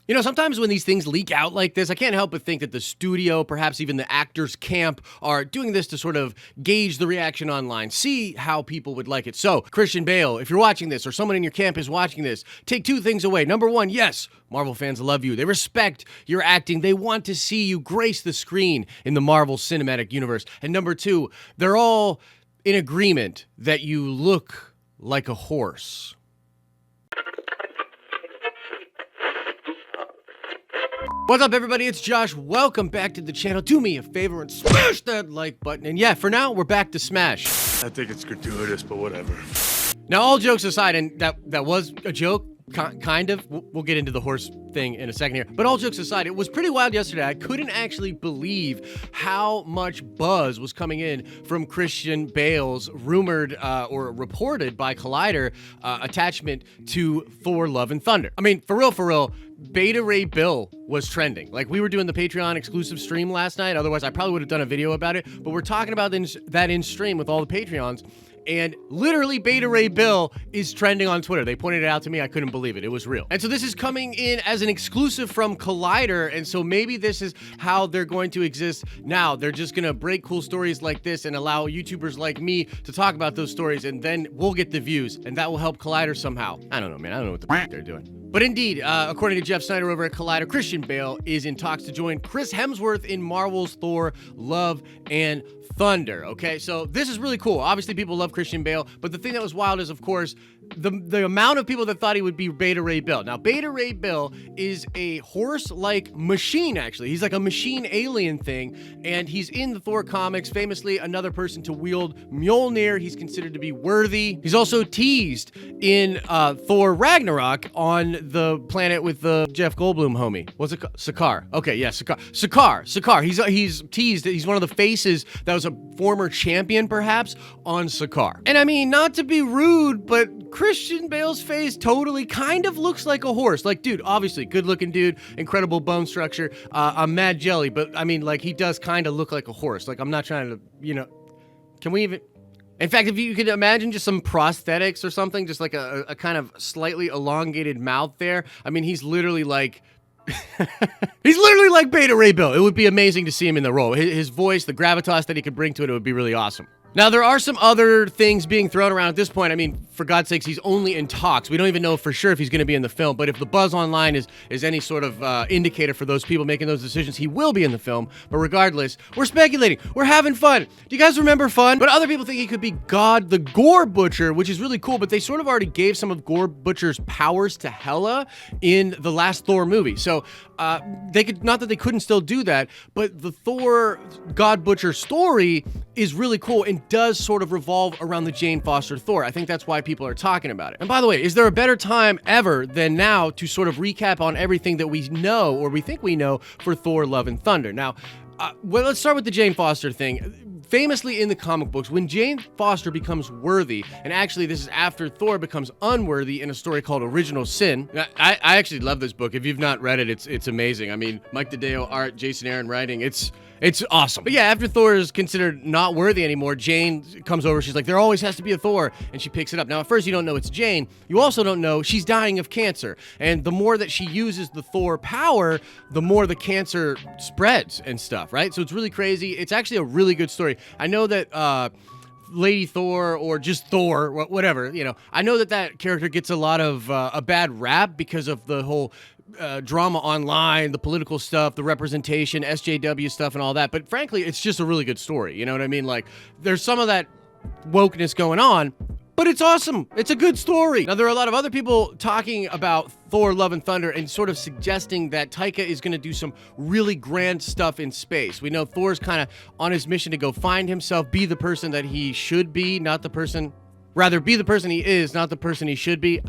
You know, sometimes when these things leak out like this, I can't help but think that the studio, perhaps even the actors' camp, are doing this to sort of gauge the reaction online, see how people would like it. So, Christian Bale, if you're watching this or someone in your camp is watching this, take two things away. Number one, yes, Marvel fans love you. They respect your acting. They want to see you grace the screen in the Marvel Cinematic Universe. And number two, they're all in agreement that you look like a horse. What's up, everybody? It's Josh. Welcome back to the channel. Do me a favor and smash that like button. And yeah, for now, we're back to Smash. I think it's gratuitous, but whatever. Now, all jokes aside, and that was a joke, kind of. We'll get into the horse thing in a second here. But all jokes aside, it was pretty wild yesterday. I couldn't actually believe how much buzz was coming in from Christian Bale's rumored or reported by Collider attachment to Thor: Love and Thunder. I mean, for real, Beta Ray Bill was trending. Like, we were doing the Patreon exclusive stream last night. Otherwise, I probably would have done a video about it. But we're talking about that in stream with all the Patreons. And literally, Beta Ray Bill is trending on Twitter. They pointed it out to me. I couldn't believe it. It was real. And so this is coming in as an exclusive from Collider. And so maybe this is how they're going to exist now. They're just going to break cool stories like this and allow YouTubers like me to talk about those stories. And then we'll get the views. And that will help Collider somehow. I don't know, man. I don't know what the fuck they're doing. But indeed, according to Jeff Snyder over at Collider, Christian Bale is in talks to join Chris Hemsworth in Marvel's Thor: Love and Thunder. Okay, so this is really cool. Obviously, people love Christian Bale, but the thing that was wild is, of course, the amount of people that thought he would be Beta Ray Bill. Now, Beta Ray Bill is a horse-like machine, actually. He's like a machine alien thing, and he's in the Thor comics, famously another person to wield Mjolnir. He's considered to be worthy. He's also teased in Thor Ragnarok on the planet with the Jeff Goldblum homie. What's it called? Sakaar. Okay, yeah, Sakaar. He's teased that he's one of the faces that was a former champion, perhaps, on Sakaar. And I mean, not to be rude, but Christian Bale's face totally kind of looks like a horse. Like, dude, obviously, good-looking dude, incredible bone structure. I'm mad jelly, but I mean, like, he does kind of look like a horse. Like, I'm not trying to, you know, can we even... In fact, if you could imagine just some prosthetics or something, just like a kind of slightly elongated mouth there. I mean, he's literally like... he's literally like Beta Ray Bill. It would be amazing to see him in the role. His voice, the gravitas that he could bring to it would be really awesome. Now, there are some other things being thrown around at this point. I mean, for God's sakes, he's only in talks. We don't even know for sure if he's going to be in the film, but if the buzz online is any sort of indicator for those people making those decisions, he will be in the film. But regardless, we're speculating. We're having fun. Do you guys remember fun? But other people think he could be God the Gore Butcher, which is really cool, but they sort of already gave some of Gore Butcher's powers to Hela in the last Thor movie. So they could, not that they couldn't still do that, but the Thor God Butcher story is really cool and does sort of revolve around the Jane Foster Thor. I think that's why people are talking about it. And by the way, is there a better time ever than now to sort of recap on everything that we know, or we think we know, for Thor: Love and Thunder? Now, well, let's start with the Jane Foster thing. Famously in the comic books, when Jane Foster becomes worthy, and actually this is after Thor becomes unworthy in a story called Original Sin. I actually love this book. If you've not read it, it's amazing. I mean, Mike DiDeo art, Jason Aaron writing, it's awesome. But yeah, after Thor is considered not worthy anymore, Jane comes over. She's like, there always has to be a Thor. And she picks it up. Now, at first, you don't know it's Jane. You also don't know she's dying of cancer. And the more that she uses the Thor power, the more the cancer spreads and stuff, right? So it's really crazy. It's actually a really good story. I know that Lady Thor, or just Thor, whatever, you know, I know that character gets a lot of a bad rap because of the whole drama online, the political stuff, the representation, SJW stuff and all that. But frankly, it's just a really good story. You know what I mean? Like, there's some of that wokeness going on, but it's awesome. It's a good story. Now, there are a lot of other people talking about Thor: Love and Thunder and sort of suggesting that Taika is going to do some really grand stuff in space. We know Thor's kind of on his mission to go find himself, be the person that he should be, not the person... Rather, be the person he is, not the person he should be.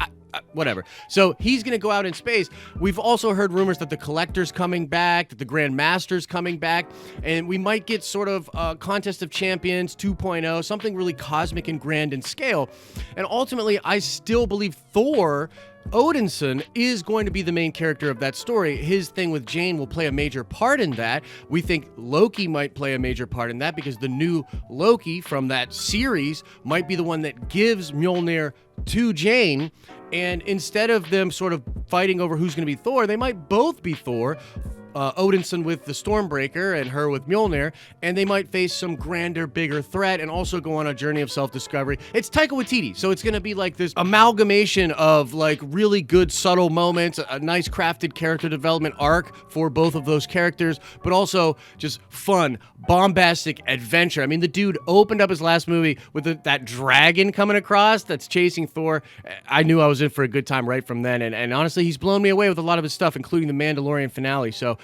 Whatever. So he's going to go out in space. We've also heard rumors that the Collector's coming back, that the Grand Master's coming back, and we might get sort of a Contest of Champions 2.0, something really cosmic and grand in scale. And ultimately, I still believe Thor Odinson is going to be the main character of that story. His thing with Jane will play a major part in that. We think Loki might play a major part in that because the new Loki from that series might be the one that gives Mjolnir to Jane. And instead of them sort of fighting over who's going to be Thor, they might both be Thor. Odinson with the Stormbreaker and her with Mjolnir, and they might face some grander, bigger threat and also go on a journey of self-discovery. It's Taika Waititi, so it's going to be like this amalgamation of like really good subtle moments, a nice crafted character development arc for both of those characters, but also just fun, bombastic adventure. I mean, the dude opened up his last movie with that dragon coming across that's chasing Thor. I knew I was in for a good time right from then, and honestly, he's blown me away with a lot of his stuff, including the Mandalorian finale. So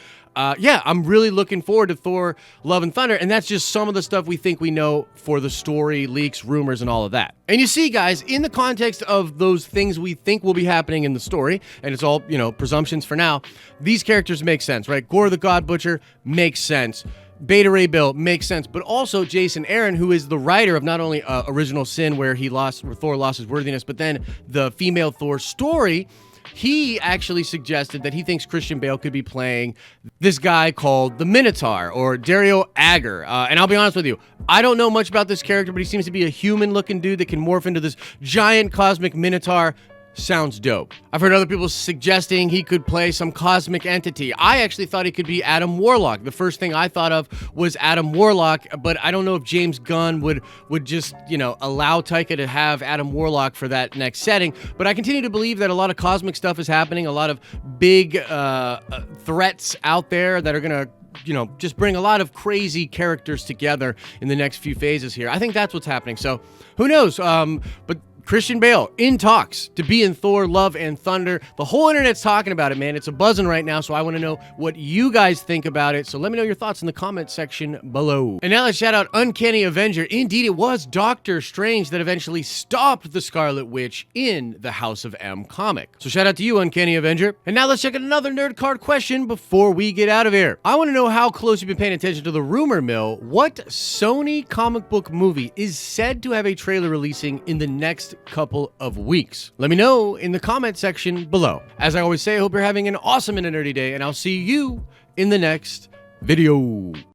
yeah, I'm really looking forward to Thor Love and Thunder, and that's just some of the stuff we think we know for the story, leaks, rumors, and all of that. And you see, guys, in the context of those things we think will be happening in the story, and it's all, presumptions for now, these characters make sense, right? Gore the God Butcher makes sense. Beta Ray Bill makes sense, but also Jason Aaron, who is the writer of not only Original Sin, where Thor lost his worthiness, but then the female Thor story. He actually suggested that he thinks Christian Bale could be playing this guy called the Minotaur, or Dario Agger. And I'll be honest with you, I don't know much about this character, but he seems to be a human-looking dude that can morph into this giant cosmic Minotaur. Sounds dope. I've heard other people suggesting he could play some cosmic entity. I actually thought he could be Adam Warlock. The first thing I thought of was Adam Warlock, but I don't know if James Gunn would just, allow Taika to have Adam Warlock for that next setting. But I continue to believe that a lot of cosmic stuff is happening, a lot of big threats out there that are going to just bring a lot of crazy characters together in the next few phases here. I think that's what's happening. So who knows? But Christian Bale in talks to be in Thor Love and Thunder. The whole internet's talking about it, man. It's a buzzing right now, so I want to know what you guys think about it. So let me know your thoughts in the comment section below. And now let's shout out Uncanny Avenger. Indeed, it was Doctor Strange that eventually stopped the Scarlet Witch in the House of M comic. So shout out to you, Uncanny Avenger. And now let's check out another nerd card question before we get out of here. I want to know how close you've been paying attention to the rumor mill. What Sony comic book movie is said to have a trailer releasing in the next couple of weeks? Let me know in the comment section below. As I always say, I hope you're having an awesome and a nerdy day, and I'll see you in the next video.